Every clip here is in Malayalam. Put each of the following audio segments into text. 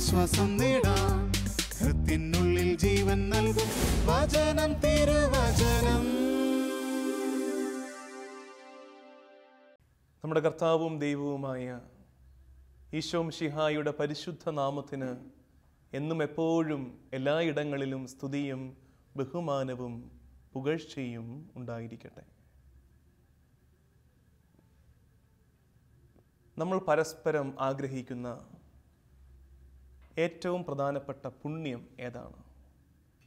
ആശ്വാസം നേടാം. ഹൃത്തിനുള്ളിൽ ജീവൻ നൽകും വചനം, തിരുവചനം. നമ്മുടെ കർത്താവും ദൈവവുമായ ഈശോ മിശിഹായുടെ പരിശുദ്ധ നാമത്തിന് എന്നും എപ്പോഴും എല്ലായിടങ്ങളിലും സ്തുതിയും ബഹുമാനവും പുകഴ്ചയും ഉണ്ടായിരിക്കട്ടെ. നമ്മൾ പരസ്പരം ആഗ്രഹിക്കുന്ന ഏറ്റവും പ്രധാനപ്പെട്ട പുണ്യം ഏതാണ്?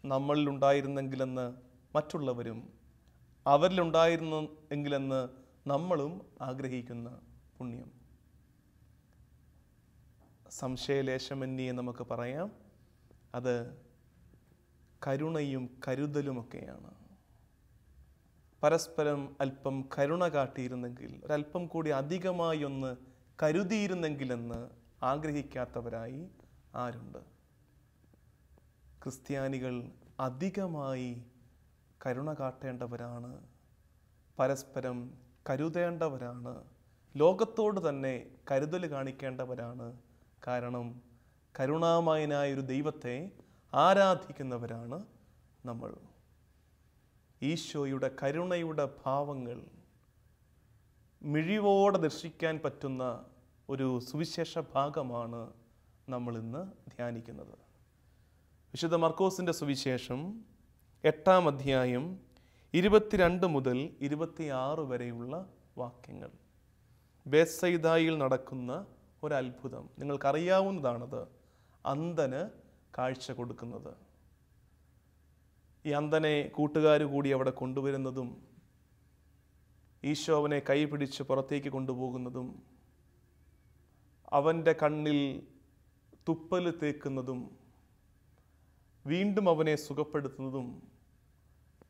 നമ്മളിലുണ്ടായിരുന്നെങ്കിലെന്ന് മറ്റുള്ളവരും, അവരിലുണ്ടായിരുന്നെങ്കിലെന്ന് നമ്മളും ആഗ്രഹിക്കുന്ന പുണ്യം. സംശയലേശമന്യേ നമുക്ക് പറയാം, അത് കരുണയും കരുതലുമൊക്കെയാണ്. പരസ്പരം അല്പം കരുണ കാട്ടിയിരുന്നെങ്കിൽ, ഒരല്പം കൂടി അധികമായി ഒന്ന് കരുതിയിരുന്നെങ്കിലെന്ന് ആഗ്രഹിക്കാത്തവരായി ആരുണ്ട്? ക്രിസ്ത്യാനികൾ അധികമായി കരുണ കാട്ടേണ്ടവരാണ്, പരസ്പരം കരുതേണ്ടവരാണ്, ലോകത്തോട് തന്നെ കരുതൽ കാണിക്കേണ്ടവരാണ്. കാരണം കരുണാമയനായൊരു ദൈവത്തെ ആരാധിക്കുന്നവരാണ് നമ്മൾ. ഈശോയുടെ കരുണയുടെ ഭാവങ്ങൾ മിഴിവോടെ ദർശിക്കാൻ പറ്റുന്ന ഒരു സുവിശേഷ ഭാഗമാണ് നമ്മൾ ഇന്ന് ധ്യാനിക്കുന്നത്. വിശുദ്ധ മർക്കോസിൻ്റെ സുവിശേഷം 8-ാം അധ്യായം 22 മുതൽ 26 വരെയുള്ള വാക്യങ്ങൾ. ബേത്സയിദായിൽ നടക്കുന്ന ഒരത്ഭുതം, നിങ്ങൾക്കറിയാവുന്നതാണത്. അന്ധന് കാഴ്ച കൊടുക്കുന്നത്. ഈ അന്ധനെ കൂട്ടുകാർ കൂടി അവിടെ കൊണ്ടുവരുന്നതും, ഈശോ അവനെ കൈ പിടിച്ച് പുറത്തേക്ക് കൊണ്ടുപോകുന്നതും, അവൻ്റെ കണ്ണിൽ തുപ്പൽ തേക്കുന്നതും, വീണ്ടും അവനെ സുഖപ്പെടുത്തുന്നതും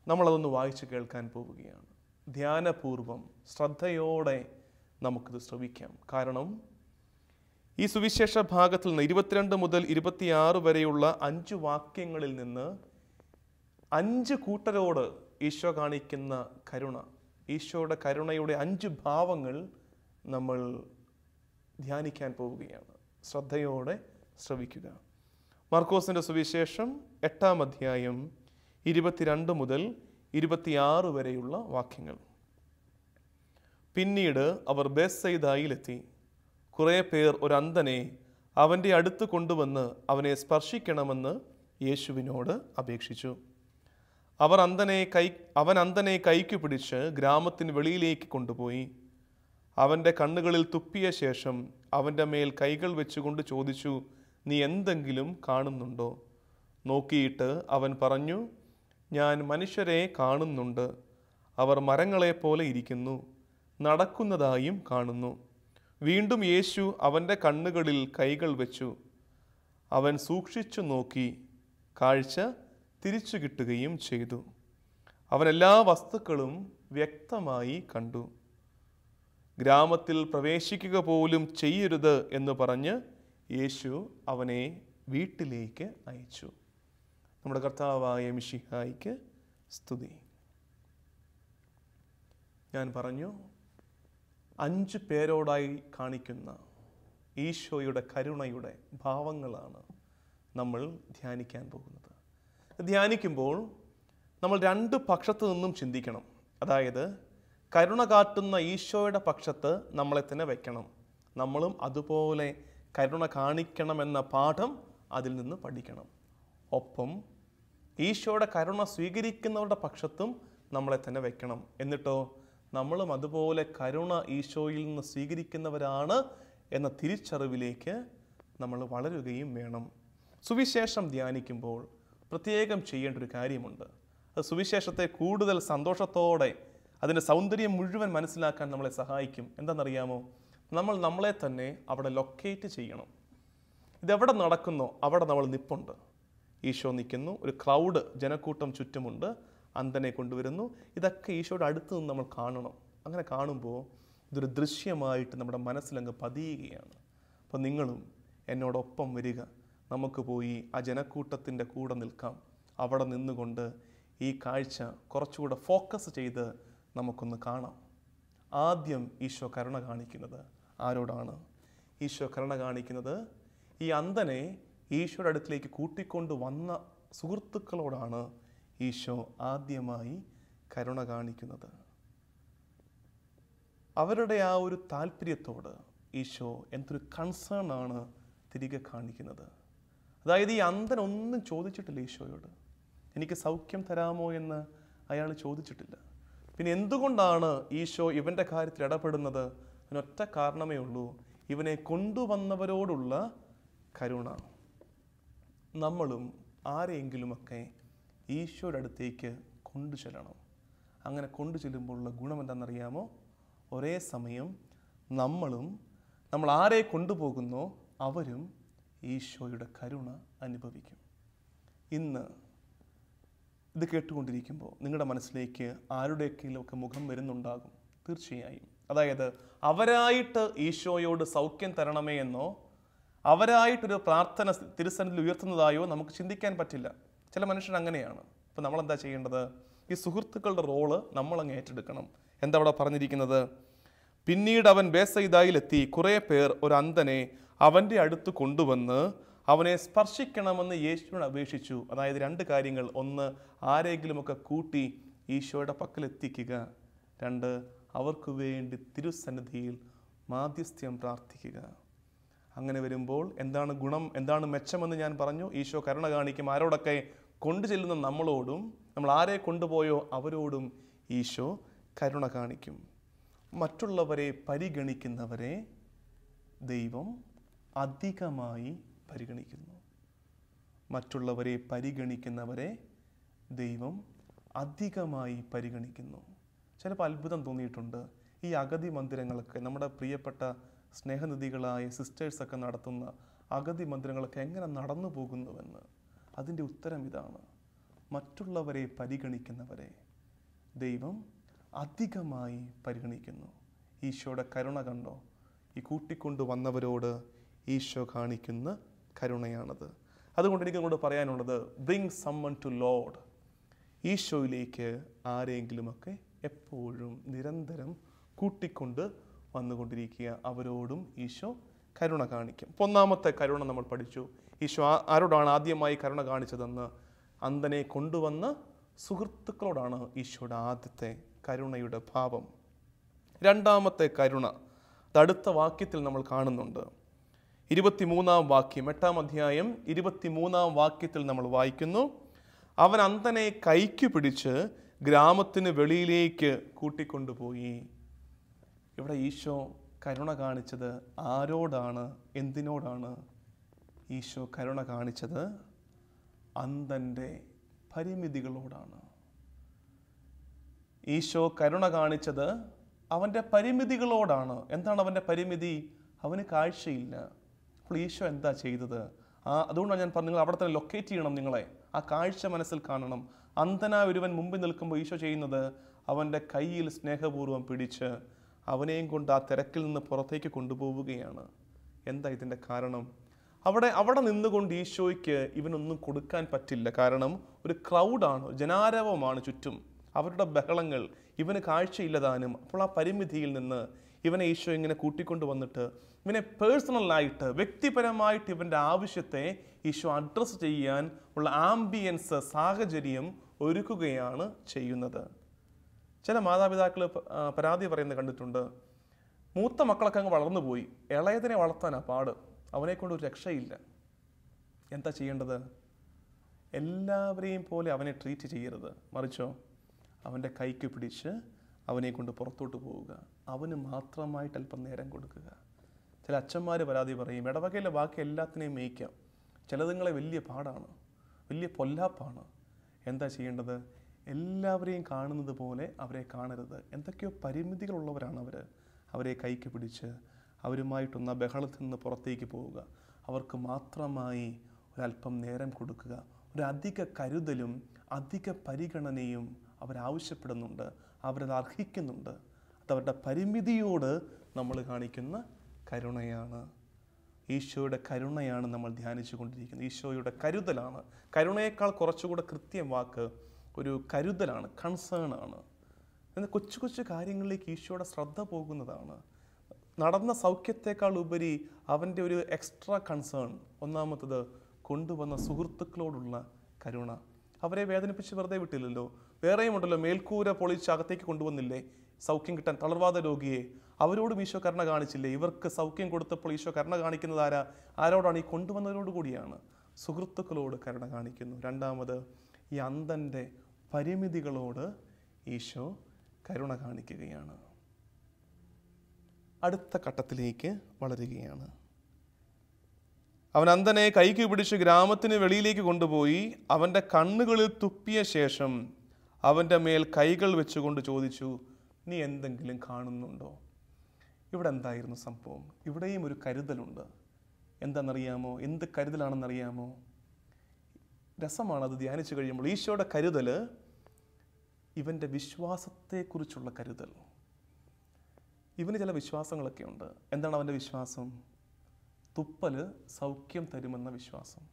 നമ്മളതൊന്ന് വായിച്ച് കേൾക്കാൻ പോവുകയാണ്. ധ്യാനപൂർവം ശ്രദ്ധയോടെ നമുക്കിത് ശ്രവിക്കാം. കാരണം ഈ സുവിശേഷ ഭാഗത്തിൽ നിന്ന് 22 മുതൽ 26 വരെയുള്ള 5 വാക്യങ്ങളിൽ നിന്ന് 5 കൂട്ടരോട് ഈശോ കാണിക്കുന്ന കരുണ, ഈശോയുടെ കരുണയുടെ 5 ഭാവങ്ങൾ നമ്മൾ ധ്യാനിക്കാൻ പോവുകയാണ്. ശ്രദ്ധയോടെ ശ്രവിക്കുക. മർക്കോസിൻ്റെ സുവിശേഷം 8-ാം അധ്യായം 22 മുതൽ 26 വരെയുള്ള വാക്യങ്ങൾ. പിന്നീട് അവർ ബേത്സയിദായിലെത്തി. കുറേ പേർ ഒരു അന്ധനെ അവൻ്റെ അടുത്ത് കൊണ്ടുവന്ന് അവനെ സ്പർശിക്കണമെന്ന് യേശുവിനോട് അപേക്ഷിച്ചു. അവൻ അന്ധനെ കൈക്ക് പിടിച്ച് ഗ്രാമത്തിന് വെളിയിലേക്ക് കൊണ്ടുപോയി. അവൻ്റെ കണ്ണുകളിൽ തുപ്പിയ ശേഷം അവൻ്റെ മേൽ കൈകൾ വെച്ചുകൊണ്ട് ചോദിച്ചു, നീ എന്തെങ്കിലും കാണുന്നുണ്ടോ? നോക്കിയിട്ട് അവൻ പറഞ്ഞു, ഞാൻ മനുഷ്യരെ കാണുന്നുണ്ട്. അവർ മരങ്ങളെപ്പോലെ ഇരിക്കുന്നു, നടക്കുന്നതായും കാണുന്നു. വീണ്ടും യേശു അവൻ്റെ കണ്ണുകളിൽ കൈകൾ വെച്ചു. അവൻ സൂക്ഷിച്ചു നോക്കി, കാഴ്ച തിരിച്ചു കിട്ടുകയും ചെയ്തു. അവൻ എല്ലാ വസ്തുക്കളും വ്യക്തമായി കണ്ടു. ഗ്രാമത്തിൽ പ്രവേശിക്കുക പോലും ചെയ്യരുത് എന്ന് പറഞ്ഞ് യേശു അവനെ വീട്ടിലേക്ക് അയച്ചു. നമ്മുടെ കർത്താവായ മിശിഹായ്ക്ക് സ്തുതി. ഞാൻ പറഞ്ഞു, 5 പേരോടായി കാണിക്കുന്ന ഈശോയുടെ കരുണയുടെ ഭാവങ്ങളാണ് നമ്മൾ ധ്യാനിക്കാൻ പോകുന്നത്. ധ്യാനിക്കുമ്പോൾ നമ്മൾ 2 പക്ഷത്തു നിന്നും ചിന്തിക്കണം. അതായത് കരുണ കാട്ടുന്ന ഈശോയുടെ പക്ഷത്ത് നമ്മളെ തന്നെ വയ്ക്കണം. നമ്മളും അതുപോലെ കരുണ കാണിക്കണമെന്ന പാഠം അതിൽ നിന്ന് പഠിക്കണം. ഒപ്പം ഈശോയുടെ കരുണ സ്വീകരിക്കുന്നവരുടെ പക്ഷത്തും നമ്മളെ തന്നെ വയ്ക്കണം. എന്നിട്ടോ നമ്മളും അതുപോലെ കരുണ ഈശോയിൽ നിന്ന് സ്വീകരിക്കുന്നവരാണ് എന്ന തിരിച്ചറിവിലേക്ക് നമ്മൾ വളരുകയും വേണം. സുവിശേഷം ധ്യാനിക്കുമ്പോൾ പ്രത്യേകം ചെയ്യേണ്ട ഒരു കാര്യമുണ്ട്. അത് സുവിശേഷത്തെ കൂടുതൽ സന്തോഷത്തോടെ, അതിൻ്റെ സൗന്ദര്യം മുഴുവൻ മനസ്സിലാക്കാൻ നമ്മളെ സഹായിക്കും. എന്താണെന്നറിയാമോ? നമ്മൾ നമ്മളെ തന്നെ അവിടെ ലൊക്കേറ്റ് ചെയ്യണം. ഇതെവിടെ നടക്കുന്നോ അവിടെ നമ്മൾ നിൽപ്പുണ്ട്. ഈശോ നിൽക്കുന്നു, ഒരു ക്രൗഡ്, ജനക്കൂട്ടം ചുറ്റുമുണ്ട്, അന്ധനെ കൊണ്ടുവരുന്നു. ഇതൊക്കെ ഈശോയുടെ അടുത്ത് നിന്ന് നമ്മൾ കാണണം. അങ്ങനെ കാണുമ്പോൾ ഇതൊരു ദൃശ്യമായിട്ട് നമ്മുടെ മനസ്സിലങ്ങ് പതിയുകയാണ്. അപ്പോൾ നിങ്ങളും എന്നോടൊപ്പം വരിക, നമുക്ക് പോയി ആ ജനക്കൂട്ടത്തിൻ്റെ കൂടെ നിൽക്കാം. അവിടെ നിന്നുകൊണ്ട് ഈ കാഴ്ച കുറച്ചുകൂടെ ഫോക്കസ് ചെയ്ത് നമുക്കൊന്ന് കാണാം. ആദ്യം ഈശോ കരുണ കാണിക്കുന്നത് ആരോടാണ്? ഈശോ കരുണ കാണിക്കുന്നത് ഈ അന്ധനെ ഈശോയുടെ അടുക്കിലേക്ക് കൂട്ടിക്കൊണ്ട് വന്ന സുഹൃത്തുക്കളോടാണ് ഈശോ ആദ്യമായി കരുണ കാണിക്കുന്നത്. അവരുടെ ആ ഒരു താല്പര്യത്തോട് ഈശോ എന്തൊരു കൺസേൺ ആണ് തിരികെ കാണിക്കുന്നത്. അതായത് ഈ അന്ധൻ ഒന്നും ചോദിച്ചിട്ടില്ല ഈശോയോട്, എനിക്ക് സൗഖ്യം തരാമോ എന്ന് അയാൾ ചോദിച്ചിട്ടില്ല. പിന്നെ എന്തുകൊണ്ടാണ് ഈശോ ഇവൻ്റെ കാര്യത്തിൽ ഇടപെടുന്നത്? അതിനൊറ്റ കാരണമേ ഉള്ളൂ, ഇവനെ കൊണ്ടുവന്നവരോടുള്ള കരുണ. നമ്മളും ആരെയെങ്കിലുമൊക്കെ ഈശോയുടെ അടുത്തേക്ക് കൊണ്ടു ചെല്ലണം. അങ്ങനെ കൊണ്ടു ചെല്ലുമ്പോഴുള്ള ഗുണം എന്താണെന്നറിയാമോ? ഒരേ സമയം നമ്മൾ ആരെ കൊണ്ടുപോകുന്നോ അവരും ഈശോയുടെ കരുണ അനുഭവിക്കും. ഇന്ന് ഇത് കേട്ടുകൊണ്ടിരിക്കുമ്പോൾ നിങ്ങളുടെ മനസ്സിലേക്ക് ആരുടെയൊക്കെയൊക്കെ മുഖം വരുന്നുണ്ടാകും തീർച്ചയായും. അതായത് അവരായിട്ട് ഈശോയോട് സൗഖ്യം തരണമേ എന്നോ അവരായിട്ടൊരു പ്രാർത്ഥന തിരുസന്നിധിയിൽ ഉയർത്തുന്നതായോ നമുക്ക് ചിന്തിക്കാൻ പറ്റില്ല. ചില മനുഷ്യർ അങ്ങനെയാണ്. അപ്പോൾ നമ്മളെന്താ ചെയ്യേണ്ടത്? ഈ സുഹൃത്തുക്കളുടെ റോള് നമ്മളങ്ങ് ഏറ്റെടുക്കണം. എന്താ അവിടെ പറഞ്ഞിരിക്കുന്നത്? പിന്നീട് അവൻ ബേസയിദായിലെത്തി കുറേ പേർ ഒരു അന്ധനെ അവൻ്റെ അടുത്ത് കൊണ്ടുവന്ന് അവനെ സ്പർശിക്കണമെന്ന് യേശുവിനോട് അപേക്ഷിച്ചു. അതായത് രണ്ട് കാര്യങ്ങൾ: ഒന്ന്, ആരെങ്കിലുമൊക്കെ കൂട്ടി ഈശോയുടെ പക്കലെത്തിക്കുക; രണ്ട്, അവർക്ക് വേണ്ടി തിരുസന്നിധിയിൽ മാധ്യസ്ഥ്യം പ്രാർത്ഥിക്കുക. അങ്ങനെ വരുമ്പോൾ എന്താണ് ഗുണം, എന്താണ് മെച്ചമെന്ന് ഞാൻ പറഞ്ഞു. ഈശോ കരുണ കാണിക്കും. ആരോടൊക്കെ? കൊണ്ടു ചെല്ലുന്ന നമ്മളോടും, നമ്മൾ ആരെ കൊണ്ടുപോയോ അവരോടും ഈശോ കരുണ കാണിക്കും. മറ്റുള്ളവരെ പരിഗണിക്കുന്നവരെ ദൈവം അധികമായി പരിഗണിക്കുന്നു. മറ്റുള്ളവരെ പരിഗണിക്കുന്നവരെ ദൈവം അധികമായി പരിഗണിക്കുന്നു. ചിലപ്പോൾ അത്ഭുതം തോന്നിയിട്ടുണ്ട്. ഈ അഗതി മന്ദിരങ്ങളൊക്കെ, നമ്മുടെ പ്രിയപ്പെട്ട സ്നേഹനിധികളായ സിസ്റ്റേഴ്സൊക്കെ നടത്തുന്ന അഗതി മന്ദിരങ്ങളൊക്കെ എങ്ങനെ നടന്നു പോകുന്നുവെന്ന്. അതിൻ്റെ ഉത്തരം ഇതാണ്: മറ്റുള്ളവരെ പരിഗണിക്കുന്നവരെ ദൈവം അധികമായി പരിഗണിക്കുന്നു. ഈശോയുടെ കരുണ കണ്ടോ? ഈ കൂട്ടിക്കൊണ്ടു വന്നവരോട് ഈശോ കാണിക്കുന്ന കരുണയാണത്. അതുകൊണ്ട് എനിക്ക് നിങ്ങളോട് പറയാനുള്ളത്, ബ്രിങ് സമ്മൺ ടു ലോർഡ്. ഈശോയിലേക്ക് ആരെങ്കിലുമൊക്കെ എപ്പോഴും നിരന്തരം കൂട്ടിക്കൊണ്ട് വന്നുകൊണ്ടിരിക്കുക. അവരോടും ഈശോ കരുണ കാണിക്കും. അപ്പോൾ ഒന്നാമത്തെ കരുണ നമ്മൾ പഠിച്ചു. ഈശോ ആരോടാണ് ആദ്യമായി കരുണ കാണിച്ചതെന്ന്? അന്ധനെ കൊണ്ടുവന്ന സുഹൃത്തുക്കളോടാണ് ഈശോയുടെ ആദ്യത്തെ കരുണയുടെ ഭാവം. രണ്ടാമത്തെ കരുണ അടുത്ത വാക്യത്തിൽ നമ്മൾ കാണുന്നുണ്ട്. 23-ാം വാക്യം, 8-ാം അധ്യായം 23-ാം വാക്യത്തിൽ നമ്മൾ വായിക്കുന്നു: അവൻ അന്ധനെ കൈക്ക് പിടിച്ച് ഗ്രാമത്തിന് വെളിയിലേക്ക് കൂട്ടിക്കൊണ്ടുപോയി. ഇവിടെ ഈശോ കരുണ കാണിച്ചത് ആരോടാണ്? എന്തിനോടാണ്? ഈശോ കരുണ കാണിച്ചത് അന്ധൻ്റെ പരിമിതികളോടാണ്. ഈശോ കരുണ കാണിച്ചത് അവൻ്റെ പരിമിതികളോടാണ്. എന്താണ് അവൻ്റെ പരിമിതി? അവന് കാഴ്ചയില്ല. അപ്പോൾ ഈശോ എന്താ ചെയ്തത്? അതുകൊണ്ടാണ് ഞാൻ പറഞ്ഞു, നിങ്ങൾ അവിടെ തന്നെ ലൊക്കേറ്റ് ചെയ്യണം. നിങ്ങളെ ആ കാഴ്ച മനസ്സിൽ കാണണം. അന്ധനായ ഒരുവൻ മുമ്പിൽ നിൽക്കുമ്പോൾ ഈശോ ചെയ്യുന്നത്, അവൻ്റെ കയ്യിൽ സ്നേഹപൂർവ്വം പിടിച്ച് അവനെയും കൊണ്ട് ആ തിരക്കിൽ നിന്ന് പുറത്തേക്ക് കൊണ്ടുപോവുകയാണ്. എന്താ ഇതിൻ്റെ കാരണം? അവിടെ നിന്നുകൊണ്ട് ഈശോയ്ക്ക് ഇവനൊന്നും കൊടുക്കാൻ പറ്റില്ല. കാരണം ഒരു ക്രൗഡാണ്, ജനാരവമാണ് ചുറ്റും, അവരുടെ ബഹളങ്ങൾ, ഇവന് കാഴ്ചയില്ലതാനും. അപ്പോൾ ആ പരിമിതിയിൽ നിന്ന് ഇവനെ ഈശോ ഇങ്ങനെ കൂട്ടിക്കൊണ്ട് വന്നിട്ട് ഇവനെ പേഴ്സണലായിട്ട്, വ്യക്തിപരമായിട്ട് ഇവൻ്റെ ആവശ്യത്തെ ഈശോ അഡ്രസ്സ് ചെയ്യാൻ ഉള്ള ആംബിയൻസ്, സാഹചര്യം ഒരുക്കുകയാണ് ചെയ്യുന്നത്. ചില മാതാപിതാക്കൾ പരാതി പറയുന്നത് കണ്ടിട്ടുണ്ട്. മൂത്ത മക്കളൊക്കെ അങ്ങ് വളർന്നുപോയി, ഇളയതിനെ വളർത്താനാണ് പാട്, അവനെ കൊണ്ട് ഒരു രക്ഷയില്ല. എന്താ ചെയ്യേണ്ടത്? എല്ലാവരെയും പോലെ അവനെ ട്രീറ്റ് ചെയ്യരുത്. മറിച്ചോ, അവൻ്റെ കൈക്ക് പിടിച്ച് അവനെ കൊണ്ട് പുറത്തോട്ട് പോവുക. അവന് മാത്രമായിട്ട് അല്പം നേരം കൊടുക്കുക. ചില അച്ഛന്മാർ പരാതി പറയും, ഇടവകയിലെ ബാക്കി എല്ലാത്തിനെയും മേയ്ക്കാം, ചിലതുങ്ങളെ വലിയ പാടാണ്, വലിയ പൊല്ലാപ്പാണ്. എന്താ ചെയ്യേണ്ടത്? എല്ലാവരെയും കാണുന്നത് പോലെ അവരെ കാണരുത്. എന്തൊക്കെയോ പരിമിതികളുള്ളവരാണ് അവർ. അവരെ കൈക്ക് പിടിച്ച് അവരുമായിട്ടൊന്ന് ആ ബഹളത്തിൽ നിന്ന് പുറത്തേക്ക് പോവുക. അവർക്ക് മാത്രമായി ഒരല്പം നേരം കൊടുക്കുക. ഒരു അധിക കരുതലും അധിക പരിഗണനയും അവരാവശ്യപ്പെടുന്നുണ്ട്, അവരത് അർഹിക്കുന്നുണ്ട്. അതവരുടെ പരിമിതിയോട് നമ്മൾ കാണിക്കുന്ന കരുണയാണ്. ഈശോയുടെ കരുണയാണ് നമ്മൾ ധ്യാനിച്ചു കൊണ്ടിരിക്കുന്നത്. ഈശോയുടെ കരുതലാണ്. കരുണയേക്കാൾ കുറച്ചുകൂടെ കൃത്യം വാക്ക് ഒരു കരുതലാണ്, കൺസേൺ ആണ്. എന്നാൽ കൊച്ചു കൊച്ചു കാര്യങ്ങളിലേക്ക് ഈശോയുടെ ശ്രദ്ധ പോകുന്നതാണ്. നടന്ന സൗഖ്യത്തെക്കാൾ ഉപരി അവൻ്റെ ഒരു എക്സ്ട്രാ കൺസേൺ. ഒന്നാമത്തത്, കൊണ്ടുവന്ന സുഹൃത്തുക്കളോടുള്ള കരുണ. അവരെ വേദനിപ്പിച്ച് വെറുതെ വിട്ടില്ലല്ലോ. വേറെയും ഉണ്ടല്ലോ, മേൽക്കൂര പൊളിച്ച് അകത്തേക്ക് കൊണ്ടുവന്നില്ലേ സൗഖ്യം കിട്ടാൻ തളർവാദ രോഗിയെ? അവരോടും ഈശോ കരുണ കാണിച്ചില്ലേ? ഇവർക്ക് സൗഖ്യം കൊടുത്തപ്പോൾ ഈശോ കരുണ കാണിക്കുന്നത് ആരോടാണ്? ഈ കൊണ്ടുവന്നവരോട് കൂടിയാണ്. സുഹൃത്തുക്കളോട് കരുണ കാണിക്കുന്നു. രണ്ടാമത്, ഈ അന്ധൻ്റെ പരിമിതികളോട് ഈശോ കരുണ കാണിക്കുകയാണ്. അടുത്ത ഘട്ടത്തിലേക്ക് വളരുകയാണ്. അവൻ അന്ധനെ കൈക്ക് പിടിച്ച് ഗ്രാമത്തിന് വെളിയിലേക്ക് കൊണ്ടുപോയി അവൻ്റെ കണ്ണുകളിൽ തുപ്പിയ ശേഷം അവൻ്റെ മേൽ കൈകൾ വെച്ചുകൊണ്ട് ചോദിച്ചു, നീ എന്തെങ്കിലും കാണുന്നുണ്ടോ? ഇവിടെ എന്തായിരുന്നു സംഭവം? ഇവിടെയും ഒരു കരുതലുണ്ട്. എന്താണെന്നറിയാമോ? എന്ത് കരുതലാണെന്നറിയാമോ? രസമാണ് അത് ധ്യാനിച്ചു കഴിയുമ്പോൾ. ഈശോയുടെ കരുതൽ ഇവൻ്റെ വിശ്വാസത്തെക്കുറിച്ചുള്ള കരുതൽ. ഇവന് ചില വിശ്വാസങ്ങളൊക്കെ ഉണ്ട്. എന്താണ് അവൻ്റെ വിശ്വാസം? തുപ്പൽ സൗഖ്യം തരുമെന്ന വിശ്വാസം.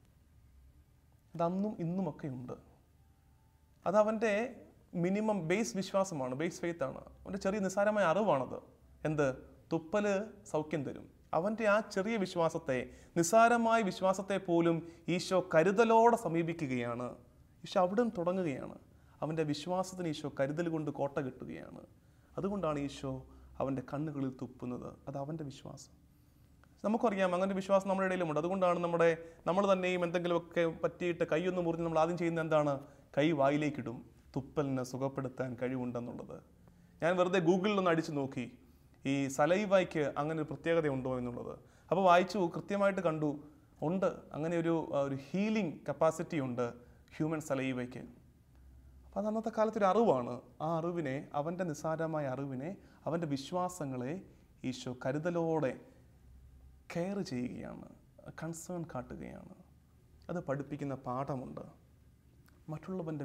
അതന്നും ഇന്നുമൊക്കെ ഉണ്ട്. അതവൻ്റെ മിനിമം ബേസ് വിശ്വാസമാണ്, ബേസ് ഫെയ്ത്താണ്. അവൻ്റെ ചെറിയ നിസ്സാരമായ അറിവാണത്. എന്ത്? തുപ്പൽ സൗഖ്യം തരും. അവൻ്റെ ആ ചെറിയ വിശ്വാസത്തെ, നിസ്സാരമായ വിശ്വാസത്തെ പോലും ഈശോ കരുതലോടെ സമീപിക്കുകയാണ്. ഈശോ അവിടെ നിന്ന് തുടങ്ങുകയാണ്. അവൻ്റെ വിശ്വാസത്തിന് ഈശോ കരുതൽ കൊണ്ട് കോട്ട കെട്ടുകയാണ്. അതുകൊണ്ടാണ് ഈശോ അവൻ്റെ കണ്ണുകളിൽ തുപ്പുന്നത്. അത് അവൻ്റെ വിശ്വാസം. നമുക്കറിയാം അങ്ങനെ വിശ്വാസം നമ്മുടെ ഇടയിലുമുണ്ട്. അതുകൊണ്ടാണ് നമ്മൾ തന്നെയും എന്തെങ്കിലുമൊക്കെ പറ്റിയിട്ട് കൈയൊന്ന് മുറിഞ്ഞ് നമ്മൾ ആദ്യം ചെയ്യുന്നത് എന്താണ്? കൈ വായിലേക്കിടും. തുപ്പലിനെ സുഖപ്പെടുത്താൻ കഴിവുണ്ടെന്നുള്ളത്. ഞാൻ വെറുതെ ഗൂഗിളിലൊന്ന് അടിച്ചു നോക്കി ഈ സലൈവയ്ക്ക് അങ്ങനെ ഒരു പ്രത്യേകത ഉണ്ടോ എന്നുള്ളത്. അപ്പോൾ വായിച്ചു, കൃത്യമായിട്ട് കണ്ടു, ഉണ്ട്. അങ്ങനെ ഒരു ഹീലിംഗ് കപ്പാസിറ്റി ഉണ്ട് ഹ്യൂമൻ സലൈവയ്ക്ക്. അപ്പോൾ അത് അന്നത്തെ കാലത്തൊരു അറിവാണ്. ആ അറിവിനെ, അവൻ്റെ നിസ്സാരമായ അറിവിനെ, അവൻ്റെ വിശ്വാസങ്ങളെ ഈശോ കരുതലോടെ കെയർ ചെയ്യുകയാണ്, കൺസേൺ കാട്ടുകയാണ്. അത് പഠിപ്പിക്കുന്ന പാഠമുണ്ട്. മറ്റുള്ളവൻ്റെ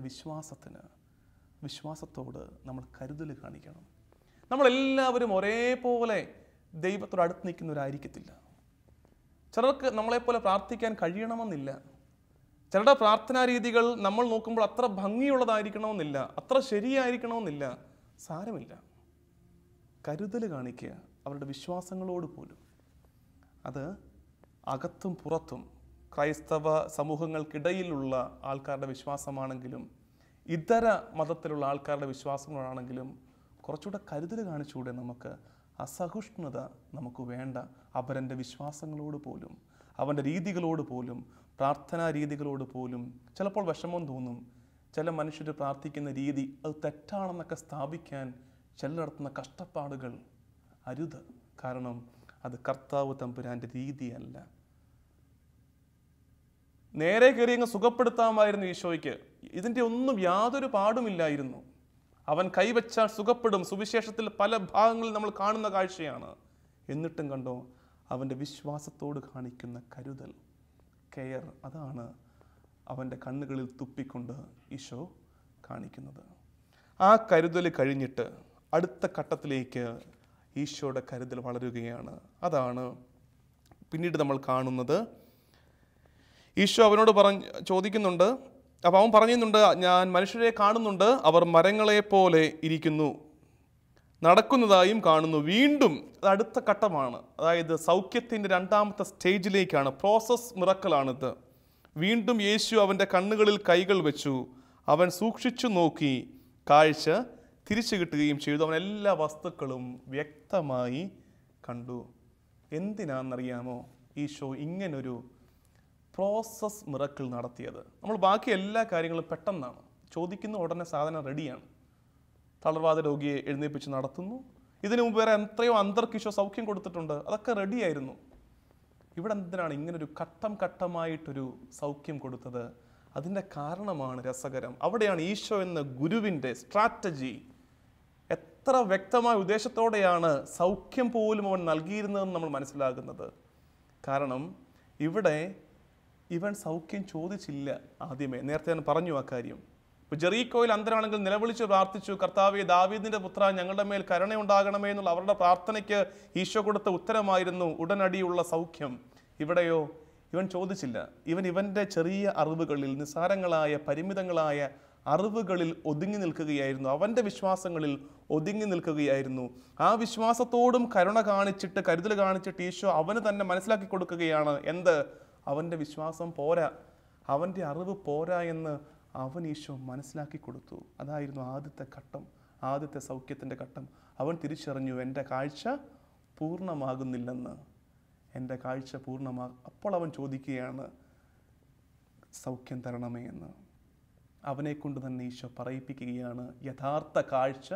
വിശ്വാസത്തോട് നമ്മൾ കരുതൽ കാണിക്കണം. നമ്മളെല്ലാവരും ഒരേപോലെ ദൈവത്തോട് അടുത്ത് നിൽക്കുന്നവരായിരിക്കത്തില്ല. ചിലർക്ക് നമ്മളെപ്പോലെ പ്രാർത്ഥിക്കാൻ കഴിയണമെന്നില്ല. ചിലരുടെ പ്രാർത്ഥനാ രീതികൾ നമ്മൾ നോക്കുമ്പോൾ അത്ര ഭംഗിയുള്ളതായിരിക്കണമെന്നില്ല, അത്ര ശരിയായിരിക്കണമെന്നില്ല. സാരമില്ല, കരുതൽ കാണിക്കുക അവരുടെ വിശ്വാസങ്ങളോട് പോലും. അത് അകത്തും പുറത്തും ക്രൈസ്തവ സമൂഹങ്ങൾക്കിടയിലുള്ള ആൾക്കാരുടെ വിശ്വാസമാണെങ്കിലും ഇതര മതത്തിലുള്ള ആൾക്കാരുടെ വിശ്വാസങ്ങളാണെങ്കിലും കുറച്ചുകൂടെ കരുതൽ കാണിച്ചുകൂടെ നമുക്ക്? അസഹിഷ്ണുത നമുക്ക് വേണ്ട. അവൻ്റെ വിശ്വാസങ്ങളോട് പോലും, അവൻ്റെ രീതികളോട് പോലും, പ്രാർത്ഥനാ രീതികളോട് പോലും ചിലപ്പോൾ വിഷമം തോന്നും. ചില മനുഷ്യർ പ്രാർത്ഥിക്കുന്ന രീതി അത് തെറ്റാണെന്നൊക്കെ സ്ഥാപിക്കാൻ ചിലർ നടത്തുന്ന കഷ്ടപ്പാടുകൾ അരുത്. കാരണം അത് കർത്താവ് തമ്പുരാൻ്റെ രീതിയല്ല. നേരെ കയറി അങ്ങ് സുഖപ്പെടുത്താമായിരുന്നു ഈശോയ്ക്ക്. ഇതിൻ്റെ ഒന്നും യാതൊരു പാടുമില്ലായിരുന്നു. അവൻ കൈവച്ചാൽ സുഖപ്പെടും. സുവിശേഷത്തിൽ പല ഭാഗങ്ങളിൽ നമ്മൾ കാണുന്ന കാഴ്ചയാണ്. എന്നിട്ടും കണ്ടോ അവൻ്റെ വിശ്വാസത്തോട് കാണിക്കുന്ന കരുതൽ, കെയർ. അതാണ് അവൻ്റെ കണ്ണുകളിൽ തുപ്പിക്കൊണ്ട് ഈശോ കാണിക്കുന്നത്. ആ കരുതൽ കഴിഞ്ഞിട്ട് അടുത്ത ഘട്ടത്തിലേക്ക് ഈശോയുടെ കരുതൽ വളരുകയാണ്. അതാണ് പിന്നീട് നമ്മൾ കാണുന്നത്. ഈശോ അവനോട് ചോദിക്കുന്നുണ്ട്. അപ്പോൾ അവൻ പറയുന്നുണ്ട്, ഞാൻ മനുഷ്യരെ കാണുന്നുണ്ട്, അവർ മരങ്ങളെ പോലെ ഇരിക്കുന്നു, നടക്കുന്നതായും കാണുന്നു. വീണ്ടും അത് അടുത്ത ഘട്ടമാണ്. അതായത് സൗഖ്യത്തിൻ്റെ രണ്ടാമത്തെ സ്റ്റേജിലേക്കാണ്. പ്രോസസ് മിറക്കലാണിത്. വീണ്ടും യേശു അവൻ്റെ കണ്ണുകളിൽ കൈകൾ വെച്ചു. അവൻ സൂക്ഷിച്ചു നോക്കി, കാഴ്ച തിരിച്ചു കിട്ടുകയും ചെയ്തു. അവൻ എല്ലാ വസ്തുക്കളും വ്യക്തമായി കണ്ടു. എന്തിനാണെന്നറിയാമോ ഈശോ ഇങ്ങനൊരു പ്രോസസ് മിറക്കിൾ നടത്തിയത്? നമ്മൾ ബാക്കി എല്ലാ കാര്യങ്ങളും പെട്ടെന്നാണ് ചോദിക്കുന്ന ഉടനെ സാധനം റെഡിയാണ്. തളർവാദ രോഗിയെ എഴുന്നേൽപ്പിച്ച് നടത്തുന്നു. ഇതിനു മുമ്പ് വേറെ എത്രയോ അന്തർക്ക് ഈശോ സൗഖ്യം കൊടുത്തിട്ടുണ്ട്, അതൊക്കെ റെഡിയായിരുന്നു. ഇവിടെ എന്തിനാണ് ഇങ്ങനൊരു ഘട്ടമായിട്ടൊരു സൗഖ്യം കൊടുത്തത്? അതിൻ്റെ കാരണമാണ് രസകരം. അവിടെയാണ് ഈശോ എന്ന ഗുരുവിൻ്റെ സ്ട്രാറ്റജി. എത്ര വ്യക്തമായ ഉദ്ദേശത്തോടെയാണ് സൗഖ്യം പോലും അവൻ നൽകിയിരുന്നതെന്ന് നമ്മൾ മനസ്സിലാകുന്നത്. കാരണം ഇവിടെ ഇവൻ സൗഖ്യം ചോദിച്ചില്ല ആദ്യമേ. നേരത്തെ ഞാൻ പറഞ്ഞു ആ കാര്യം. ഇപ്പോൾ ജെറീക്കോയിൽ അന്ധരാണെങ്കിൽ നിലവിളിച്ച് പ്രാർത്ഥിച്ചു, കർത്താവേ ദാവീദിൻ്റെ പുത്ര ഞങ്ങളുടെ മേൽ കരുണയുണ്ടാകണമേ എന്നുള്ള അവരുടെ പ്രാർത്ഥനയ്ക്ക് ഈശോ കൊടുത്ത ഉത്തരമായിരുന്നു ഉടനടിയുള്ള സൗഖ്യം. ഇവിടെയോ ഇവൻ ചോദിച്ചില്ല. ഇവൻ്റെ ചെറിയ അറിവുകളിൽ, നിസ്സാരങ്ങളായ പരിമിതങ്ങളായ അറിവുകളിൽ ഒതുങ്ങി നിൽക്കുകയായിരുന്നു. അവൻ്റെ വിശ്വാസങ്ങളിൽ ഒതുങ്ങി നിൽക്കുകയായിരുന്നു. ആ വിശ്വാസത്തോടും കരുതൽ കാണിച്ചിട്ട് ഈശോ അവന് തന്നെ മനസ്സിലാക്കി കൊടുക്കുകയാണ്. എന്ത്? അവൻ്റെ വിശ്വാസം പോരാ, അവൻ്റെ അറിവ് പോരാ എന്ന് അവൻ ഈശോ മനസ്സിലാക്കി കൊടുത്തു. അതായിരുന്നു ആദ്യത്തെ ഘട്ടം, ആദ്യത്തെ സൗഖ്യത്തിൻ്റെ ഘട്ടം. അവൻ തിരിച്ചറിഞ്ഞു, എൻ്റെ കാഴ്ച പൂർണ്ണമാകുന്നില്ലെന്ന്, എൻ്റെ കാഴ്ച അപ്പോൾ അവൻ ചോദിക്കുകയാണ്, സൗഖ്യം തരണമേ എന്ന്. അവനെക്കൊണ്ട് തന്നെ ഈശോ പറയിപ്പിക്കുകയാണ്, യഥാർത്ഥ കാഴ്ച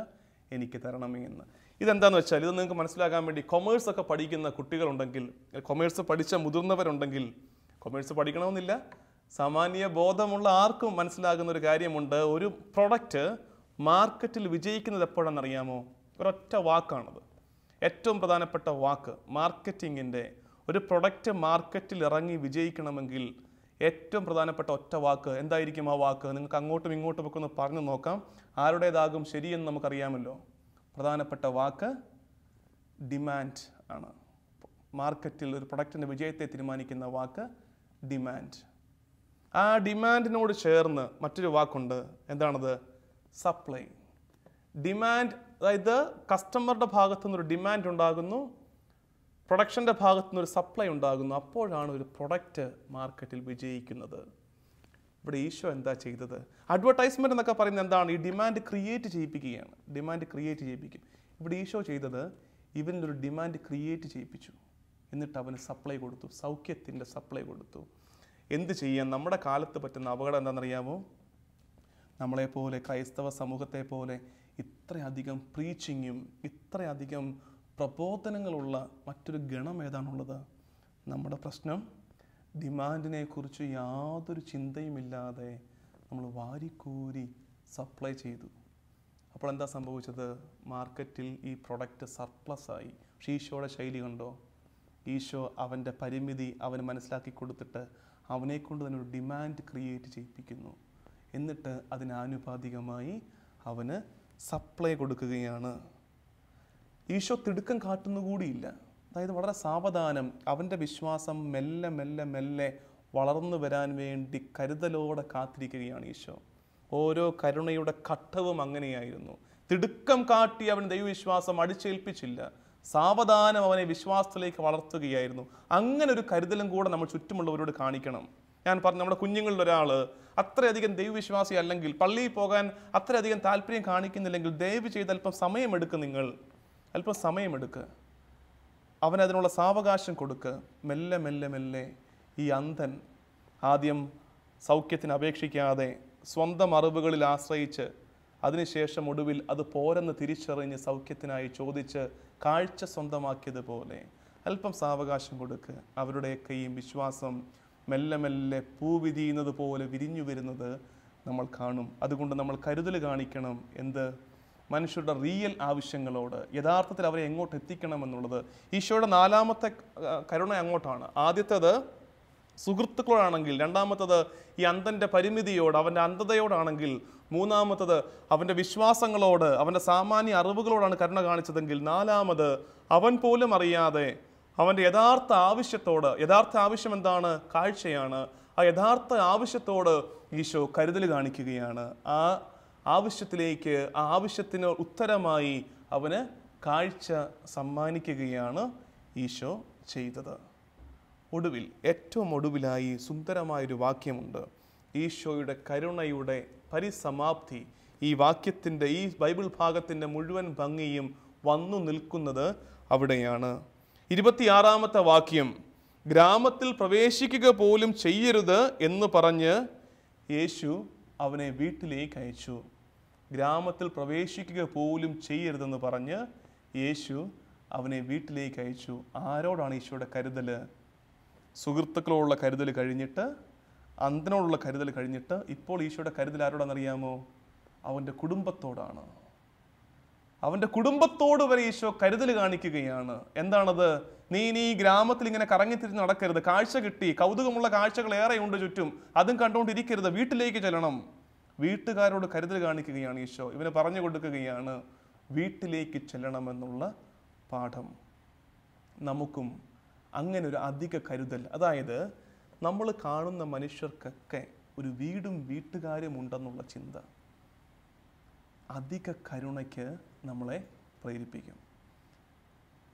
എനിക്ക് തരണമേ എന്ന്. ഇതെന്താണെന്ന് വെച്ചാൽ, ഇത് നിങ്ങൾക്ക് മനസ്സിലാക്കാൻ വേണ്ടി, കൊമേഴ്സൊക്കെ പഠിക്കുന്ന കുട്ടികളുണ്ടെങ്കിൽ, കൊമേഴ്സ് പഠിച്ച മുതിർന്നവരുണ്ടെങ്കിൽ, കൊമേഴ്സ് പഠിക്കണമെന്നില്ല, സാമാന്യ ബോധമുള്ള ആർക്കും മനസ്സിലാകുന്ന ഒരു കാര്യമുണ്ട്. ഒരു പ്രൊഡക്റ്റ് മാർക്കറ്റിൽ വിജയിക്കുന്നത് എപ്പോഴാണെന്നറിയാമോ? ഒരൊറ്റ വാക്കാണത്, ഏറ്റവും പ്രധാനപ്പെട്ട വാക്ക്. മാർക്കറ്റിങ്ങിൻ്റെ ഒരു പ്രൊഡക്റ്റ് മാർക്കറ്റിൽ ഇറങ്ങി വിജയിക്കണമെങ്കിൽ ഏറ്റവും പ്രധാനപ്പെട്ട ഒറ്റ വാക്ക് എന്തായിരിക്കും? ആ വാക്ക് നിങ്ങൾക്ക് അങ്ങോട്ടും ഇങ്ങോട്ടും ഒക്കെ ഒന്ന് പറഞ്ഞു നോക്കാം. ആരുടേതാകും ശരിയെന്ന് നമുക്കറിയാമല്ലോ. പ്രധാനപ്പെട്ട വാക്ക് ഡിമാൻഡ് ആണ്. മാർക്കറ്റിൽ ഒരു പ്രൊഡക്റ്റിൻ്റെ വിജയത്തെ തീരുമാനിക്കുന്ന വാക്ക് ഡിമാൻഡ്. ആ ഡിമാൻഡിനോട് ചേർന്ന് മറ്റൊരു വാക്കുണ്ട്. എന്താണത്? സപ്ലൈ. ഡിമാൻഡ്, അതായത് കസ്റ്റമറുടെ ഭാഗത്തു നിന്നൊരു ഡിമാൻഡ് ഉണ്ടാകുന്നു, പ്രൊഡക്ഷൻ്റെ ഭാഗത്തു നിന്നൊരു സപ്ലൈ ഉണ്ടാകുന്നു. അപ്പോഴാണ് ഒരു പ്രൊഡക്റ്റ് മാർക്കറ്റിൽ വിജയിക്കുന്നത്. ഇവിടെ ഈശോ എന്താ ചെയ്തത്? അഡ്വർടൈസ്മെൻ്റ് എന്നൊക്കെ പറയുന്നത് എന്താണ്? ഈ ഡിമാൻഡ് ക്രിയേറ്റ് ചെയ്യിപ്പിക്കുകയാണ്. ഡിമാൻഡ് ക്രിയേറ്റ് ചെയ്യിപ്പിക്കും. ഇവിടെ ഈശോ ചെയ്തത് ഇവനൊരു ഡിമാൻഡ് ക്രിയേറ്റ് ചെയ്യിപ്പിച്ചു, എന്നിട്ട് അവന് സപ്ലൈ കൊടുത്തു, സൗഖ്യത്തിൻ്റെ സപ്ലൈ കൊടുത്തു. എന്ത് ചെയ്യാൻ? നമ്മുടെ കാലത്ത് പറ്റുന്ന അപകടം എന്താണെന്നറിയാമോ? നമ്മളെപ്പോലെ ക്രൈസ്തവ സമൂഹത്തെ പോലെ ഇത്രയധികം പ്രീച്ചിങ്ങും ഇത്രയധികം പ്രബോധനങ്ങളുള്ള മറ്റൊരു ഗണം ഏതാണുള്ളത്? നമ്മുടെ പ്രശ്നം ഡിമാൻഡിനെ കുറിച്ച് യാതൊരു ചിന്തയുമില്ലാതെ നമ്മൾ വാരിക്കൂരി സപ്ലൈ ചെയ്തു. അപ്പോൾ എന്താ സംഭവിച്ചത്? മാർക്കറ്റിൽ ഈ പ്രൊഡക്റ്റ് സർപ്ലസായി. പക്ഷേ ഈശോയുടെ ശൈലി കണ്ടോ? ഈശോ അവൻ്റെ പരിമിതി അവന് മനസ്സിലാക്കി കൊടുത്തിട്ട് അവനെക്കൊണ്ട് തന്നെ ഒരു ഡിമാൻഡ് ക്രിയേറ്റ് ചെയ്യിപ്പിക്കുന്നു. എന്നിട്ട് അതിനാനുപാതികമായി അവന് സപ്ലൈ കൊടുക്കുകയാണ്. ഈശോ തിടുക്കം കാട്ടുന്നുകൂടിയില്ല. അതായത് വളരെ സാവധാനം അവൻ്റെ വിശ്വാസം മെല്ലെ മെല്ലെ മെല്ലെ വളർന്നു വരാൻ വേണ്ടി കരുതലോടെ കാത്തിരിക്കുകയാണ് ഈശോ. ഓരോ കരുണയുടെ ഘട്ടവും അങ്ങനെയായിരുന്നു. തിടുക്കം കാട്ടി അവൻ ദൈവവിശ്വാസം അടിച്ചേൽപ്പിച്ചില്ല. സാവധാനം അവനെ വിശ്വാസത്തിലേക്ക് വളർത്തുകയായിരുന്നു. അങ്ങനെ ഒരു കരുതലും കൂടെ നമ്മൾ ചുറ്റുമുള്ളവരോട് കാണിക്കണം. ഞാൻ പറഞ്ഞു, നമ്മുടെ കുഞ്ഞുങ്ങളിൽ ഒരാൾ അത്രയധികം ദൈവവിശ്വാസി അല്ലെങ്കിൽ പള്ളിയിൽ പോകാൻ അത്രയധികം താല്പര്യം കാണിക്കുന്നില്ലെങ്കിൽ ദയവ് ചെയ്ത് അല്പം സമയമെടുക്കുക. നിങ്ങൾ അല്പം സമയമെടുക്കുക, അവനതിനുള്ള സാവകാശം കൊടുക്കുക. മെല്ലെ മെല്ലെ മെല്ലെ ഈ അന്ധൻ ആദ്യം സൗഖ്യത്തിന് അപേക്ഷിക്കാതെ സ്വന്തം അറിവുകളിൽ ആശ്രയിച്ച് അതിനുശേഷം ഒടുവിൽ അത് പോരെന്ന് തിരിച്ചറിഞ്ഞ് സൗഖ്യത്തിനായി ചോദിച്ച് കാഴ്ച സ്വന്തമാക്കിയതുപോലെ അല്പം സാവകാശം കൊടുക്കുക. അവരുടെയൊക്കെ ഈ വിശ്വാസം മെല്ലെ മെല്ലെ പൂ വിരിയുന്നത് പോലെ വിരിഞ്ഞു വരുന്നത് നമ്മൾ കാണും. അതുകൊണ്ട് നമ്മൾ കരുതൽ കാണിക്കണം. എന്ത്? മനുഷ്യരുടെ റിയൽ ആവശ്യങ്ങളോട് യഥാർത്ഥത്തിൽ അവരെ എങ്ങോട്ട് എത്തിക്കണം എന്നുള്ളത്. ഈശോയുടെ നാലാമത്തെ കരുണ അങ്ങോട്ടാണ്. ആദ്യത്തേത് സുഹൃത്തുക്കളോടാണെങ്കിൽ, രണ്ടാമത്തത് ഈ അന്ധൻ്റെ പരിമിതിയോട് അവൻ്റെ അന്ധതയോടാണെങ്കിൽ, മൂന്നാമത്തത് അവൻ്റെ വിശ്വാസങ്ങളോട് അവൻ്റെ സാമാന്യ അറിവുകളോടാണ് കരുണ കാണിച്ചതെങ്കിൽ, നാലാമത് അവൻ പോലും അറിയാതെ അവൻ്റെ യഥാർത്ഥ ആവശ്യത്തോട്, യഥാർത്ഥ ആവശ്യം എന്താണ്? കാഴ്ചയാണ്. ആ യഥാർത്ഥ ആവശ്യത്തോട് ഈശോ കരുതൽ കാണിക്കുകയാണ്. ആ ആവശ്യത്തിലേക്ക്, ആ ആവശ്യത്തിന് ഉത്തരമായി അവന് കാഴ്ച സമ്മാനിക്കുകയാണ് ഈശോ ചെയ്തത്. ഒടുവിൽ, ഏറ്റവും ഒടുവിലായി സുന്ദരമായൊരു വാക്യമുണ്ട്. ഈശോയുടെ കരുണയുടെ പരിസമാപ്തി, ഈ വാക്യത്തിൻ്റെ, ഈ ബൈബിൾ ഭാഗത്തിൻ്റെ മുഴുവൻ ഭംഗിയും വന്നു നിൽക്കുന്നത് അവിടെയാണ്. 26-ാമത്തെ വാക്യം, ഗ്രാമത്തിൽ പ്രവേശിക്കുക പോലും ചെയ്യരുത് എന്ന് പറഞ്ഞ് യേശു അവനെ വീട്ടിലേക്ക് അയച്ചു. ഗ്രാമത്തിൽ പ്രവേശിക്കുക പോലും ചെയ്യരുതെന്ന് പറഞ്ഞ് യേശു അവനെ വീട്ടിലേക്ക് അയച്ചു. ആരോടാണ് ഈശോയുടെ കരുതൽ? സുഹൃത്തുക്കളോടുള്ള കരുതൽ കഴിഞ്ഞിട്ട്, അന്ധനോടുള്ള കരുതൽ കഴിഞ്ഞിട്ട്, ഇപ്പോൾ ഈശോയുടെ കരുതൽ ആരോടാണെന്നറിയാമോ? അവൻ്റെ കുടുംബത്തോടാണ്. അവൻ്റെ കുടുംബത്തോട് വരെ ഈശോ കരുതൽ കാണിക്കുകയാണ്. എന്താണത്? നീ ഈ ഗ്രാമത്തിൽ ഇങ്ങനെ കറങ്ങിത്തിരിഞ്ഞ് നടക്കരുത്. കാഴ്ച കിട്ടി, കൗതുകമുള്ള കാഴ്ചകൾ ഏറെയുണ്ട് ചുറ്റും, അതും കണ്ടുകൊണ്ടിരിക്കരുത്. വീട്ടിലേക്ക് ചെല്ലണം. വീട്ടുകാരോട് കരുതൽ കാണിക്കുകയാണ് ഈശോ. ഇവന് പറഞ്ഞു കൊടുക്കുകയാണ് വീട്ടിലേക്ക് ചെല്ലണമെന്നുള്ള പാഠം. നമുക്കും അങ്ങനെ ഒരു അധിക കരുതൽ, അതായത് നമ്മൾ കാണുന്ന മനുഷ്യർക്കൊക്കെ ഒരു വീടും വീട്ടുകാരും ഉണ്ടെന്നുള്ള ചിന്ത അധിക കരുണയ്ക്ക് നമ്മളെ പ്രേരിപ്പിക്കും.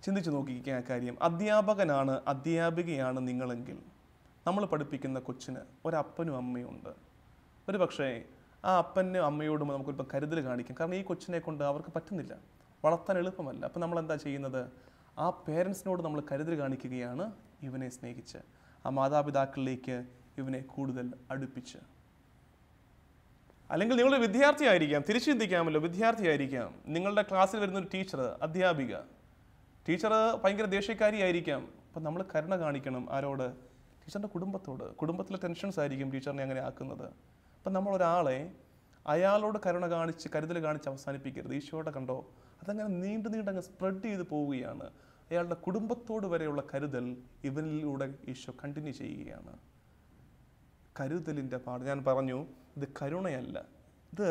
ചിന്തിച്ചു നോക്കിയിരിക്കുക ആ കാര്യം. അധ്യാപകനാണ്, അധ്യാപികയാണ് നിങ്ങളെങ്കിൽ നമ്മൾ പഠിപ്പിക്കുന്ന കൊച്ചിന് ഒരപ്പനും അമ്മയും ഉണ്ട്. ഒരു പക്ഷേ ആ അപ്പനും അമ്മയോടും നമുക്കിപ്പോൾ കരുതൽ കാണിക്കും. കാരണം ഈ കൊച്ചിനെ കൊണ്ട് അവർക്ക് പറ്റുന്നില്ല, വളർത്താൻ എളുപ്പമല്ല. അപ്പം നമ്മൾ എന്താ ചെയ്യുന്നത്? ആ പേരൻസിനോട് നമ്മൾ കരുതൽ കാണിക്കുകയാണ്, ഇവനെ സ്നേഹിച്ച് ആ മാതാപിതാക്കളിലേക്ക് ഇവനെ കൂടുതൽ അടുപ്പിച്ച്. അല്ലെങ്കിൽ നിങ്ങൾ വിദ്യാർത്ഥിയായിരിക്കാം, തിരിച്ചു ചിന്തിക്കാമല്ലോ, വിദ്യാർത്ഥിയായിരിക്കാം. നിങ്ങളുടെ ക്ലാസ്സിൽ വരുന്നൊരു ടീച്ചർ, അധ്യാപിക, ടീച്ചർ ഭയങ്കര ദേഷ്യക്കാരിയായിരിക്കാം. അപ്പം നമ്മൾ കരുണ കാണിക്കണം. ആരോട്? ടീച്ചറിൻ്റെ കുടുംബത്തോട്. കുടുംബത്തിലെ ടെൻഷൻസ് ആയിരിക്കും ടീച്ചറിനെ അങ്ങനെ ആക്കുന്നത്. അപ്പം നമ്മളൊരാളെ അയാളോട് കരുണ കാണിച്ച് കരുതൽ കാണിച്ച് അവസാനിപ്പിക്കരുത്. ഈശോയുടെ കണ്ടോ, അതങ്ങനെ നീണ്ടങ്ങ് സ്പ്രെഡ് ചെയ്ത് പോവുകയാണ്. അയാളുടെ കുടുംബത്തോട് വരെയുള്ള കരുതൽ ഇവനിലൂടെ ഈശോ കണ്ടിന്യൂ ചെയ്യുകയാണ്. കരുതലിൻ്റെ പാട് ഞാൻ പറഞ്ഞു, ഇത് കരുണയല്ല, ഇത്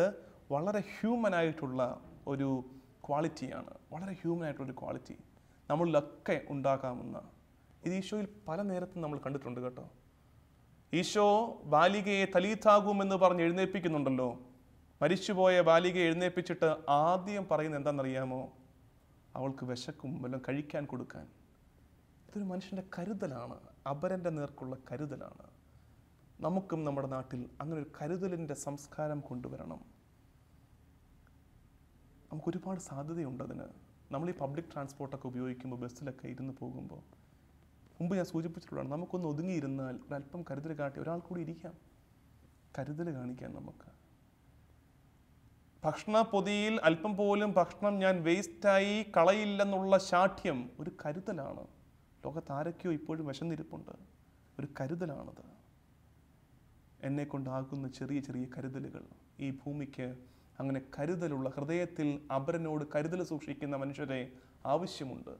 വളരെ ഹ്യൂമനായിട്ടുള്ള ഒരു ക്വാളിറ്റിയാണ്. വളരെ ഹ്യൂമനായിട്ടുള്ളൊരു ക്വാളിറ്റി നമ്മളിലൊക്കെ ഉണ്ടാകാമെന്ന ഇത് ഈശോയിൽ പല നേരത്തും നമ്മൾ കണ്ടിട്ടുണ്ട് കേട്ടോ. ഈശോ ബാലികയെ തലീത്താകുമെന്ന് പറഞ്ഞ് എഴുന്നേൽപ്പിക്കുന്നുണ്ടല്ലോ. മരിച്ചുപോയ ബാലികയെ എഴുന്നേൽപ്പിച്ചിട്ട് ആദ്യം പറയുന്നത് എന്താണെന്നറിയാമോ? അവൾക്ക് വിശക്കും, വല്ലതും കഴിക്കാൻ കൊടുക്കാൻ. ഇതൊരു മനുഷ്യൻ്റെ കരുതലാണ്, അപരൻ്റെ നേർക്കുള്ള കരുതലാണ്. നമുക്കും നമ്മുടെ നാട്ടിൽ അങ്ങനെ ഒരു കരുതലിൻ്റെ സംസ്കാരം കൊണ്ടുവരണം. നമുക്കൊരുപാട് സാധ്യതയുണ്ട് അതിന്. നമ്മൾ ഈ പബ്ലിക് ട്രാൻസ്പോർട്ടൊക്കെ ഉപയോഗിക്കുമ്പോൾ, ബസ്സിലൊക്കെ ഇരുന്ന് പോകുമ്പോൾ, മുമ്പ് ഞാൻ സൂചിപ്പിച്ചിട്ടുള്ളതാണ്, നമുക്കൊന്ന് ഒതുങ്ങിയിരുന്നാൽ ഒരല്പം കരുതൽ കാട്ടി ഒരാൾ കൂടി ഇരിക്കാം. കരുതൽ കാണിക്കാൻ നമുക്ക്. ഭക്ഷണ പൊതിയിൽ അല്പം പോലും ഭക്ഷണം ഞാൻ വേസ്റ്റായി കളയില്ലെന്നുള്ള ശാഠ്യം ഒരു കരുതലാണ്. ലോകത്ത് ആരൊക്കെയോ ഇപ്പോഴും വിശന്നിരിപ്പുണ്ട്. ഒരു കരുതലാണത്. എന്നെ കൊണ്ടാകുന്ന ചെറിയ ചെറിയ കരുതലുകൾ. ഈ ഭൂമിക്ക് അങ്ങനെ കരുതലുള്ള, ഹൃദയത്തിൽ അപരനോട് കരുതൽ സൂക്ഷിക്കുന്ന മനുഷ്യരെ ആവശ്യമുണ്ട്.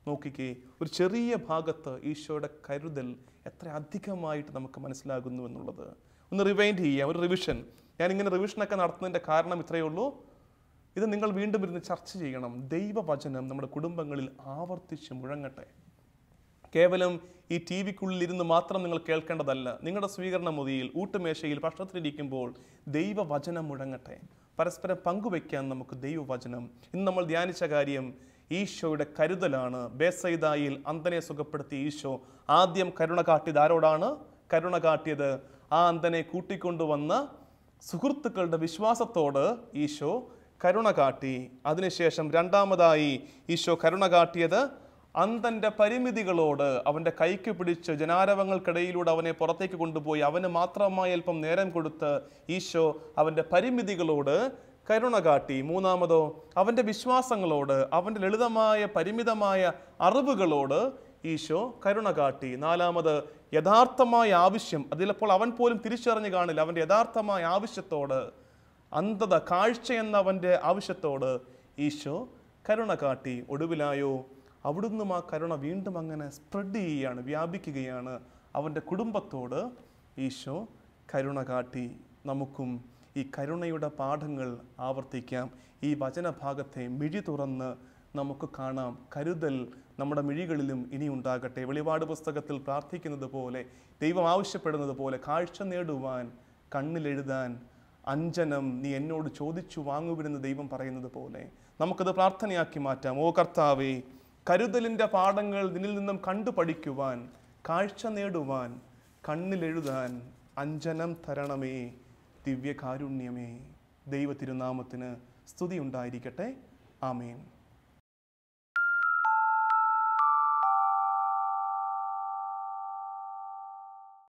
നോക്കിക്കേ, ഒരു ചെറിയ ഭാഗത്ത് ഈശോയുടെ കരുതൽ എത്ര അധികമായിട്ട് നമുക്ക് മനസ്സിലാകുന്നു എന്നുള്ളത്. ഒന്ന് റിവൈൻഡ് ചെയ്യാം, ഒരു റിവിഷൻ. ഞാനിങ്ങനെ റിവിഷനൊക്കെ നടത്തുന്നതിൻ്റെ കാരണം ഇത്രയേ ഉള്ളൂ. ഇത് നിങ്ങൾ വീണ്ടും ഇരുന്ന് ചർച്ച ചെയ്യണം. ദൈവവചനം നമ്മുടെ കുടുംബങ്ങളിൽ ആവർത്തിച്ച് മുഴങ്ങട്ടെ. കേവലം ഈ ടി വിക്കുള്ളിലിരുന്ന് മാത്രം നിങ്ങൾ കേൾക്കേണ്ടതല്ല. നിങ്ങളുടെ സ്വീകരണ മുറിയിൽ, ഊട്ടുമേശയിൽ, ഭക്ഷണത്തിലിരിക്കുമ്പോൾ ദൈവവചനം മുഴങ്ങട്ടെ. പരസ്പരം പങ്കുവയ്ക്കാൻ നമുക്ക് ദൈവവചനം. ഇന്ന് നമ്മൾ ധ്യാനിച്ച കാര്യം ഈശോയുടെ കരുതലാണ്. ബേത്സയിദായിൽ അന്ധനെ സുഖപ്പെടുത്തിയ ഈശോ ആദ്യം കരുണ കാട്ടിയത് ആരോടാണ്? കരുണ കാട്ടിയത് ആ അന്ധനെ കൂട്ടിക്കൊണ്ടുവന്ന സുഹൃത്തുക്കളുടെ വിശ്വാസത്തോട് ഈശോ കരുണ കാട്ടി. അതിനുശേഷം രണ്ടാമതായി ഈശോ കരുണ കാട്ടിയത് അന്ധന്റെ പരിമിതികളോട്. അവൻ്റെ കൈക്ക് പിടിച്ച് ജനാരവങ്ങൾക്കിടയിലൂടെ അവനെ പുറത്തേക്ക് കൊണ്ടുപോയി അവന് മാത്രമായി അല്പം നേരം കൊടുത്ത് ഈശോ അവൻ്റെ പരിമിതികളോട് കരുണ കാട്ടി. മൂന്നാമതോ അവൻ്റെ വിശ്വാസങ്ങളോട്, അവൻ്റെ ലളിതമായ പരിമിതമായ അറിവുകളോട് ഈശോ കരുണ കാട്ടി. നാലാമത് യഥാർത്ഥമായ ആവശ്യം, അതിലപ്പോൾ അവൻ പോലും തിരിച്ചറിഞ്ഞു കാണില്ല, അവൻ്റെ യഥാർത്ഥമായ ആവശ്യത്തോട്, അന്ധത, കാഴ്ച എന്ന അവൻ്റെ ആവശ്യത്തോട് ഈശോ കരുണ കാട്ടി. ഒടുവിലായോ അവിടുന്ന് ആ കരുണ വീണ്ടും അങ്ങനെ സ്പ്രെഡ് ചെയ്യുകയാണ്, വ്യാപിക്കുകയാണ്. അവൻ്റെ കുടുംബത്തോട് ഈശോ കരുണ കാട്ടി. നമുക്കും ഈ കരുണയുടെ പാഠങ്ങൾ ആവർത്തിക്കാം. ഈ വചനഭാഗത്തെ മിഴി തുറന്ന് നമുക്ക് കാണാം. കരുതൽ നമ്മുടെ മിഴികളിലും ഇനി ഉണ്ടാകട്ടെ. വെളിപാട് പുസ്തകത്തിൽ പ്രാർത്ഥിക്കുന്നത് പോലെ, ദൈവം ആവശ്യപ്പെടുന്നത് പോലെ, കാഴ്ച നേടുവാൻ, കണ്ണിലെഴുതാൻ, അഞ്ജനം നീ എന്നോട് ചോദിച്ചു വാങ്ങുവിനെന്ന് ദൈവം പറയുന്നത് പോലെ നമുക്കത് പ്രാർത്ഥനയാക്കി മാറ്റാം. ഓ കർത്താവേ, കരുതലിൻ്റെ പാഠങ്ങൾ നിന്നിൽ നിന്നും കണ്ടു പഠിക്കുവാൻ, കാഴ്ച നേടുവാൻ, കണ്ണിലെഴുതാൻ അഞ്ജനം തരണമേ. ദിവ്യകാരുണ്യമേ. ദൈവ തിരുനാമത്തിന് സ്തുതി ഉണ്ടായിരിക്കട്ടെ. ആമേൻ.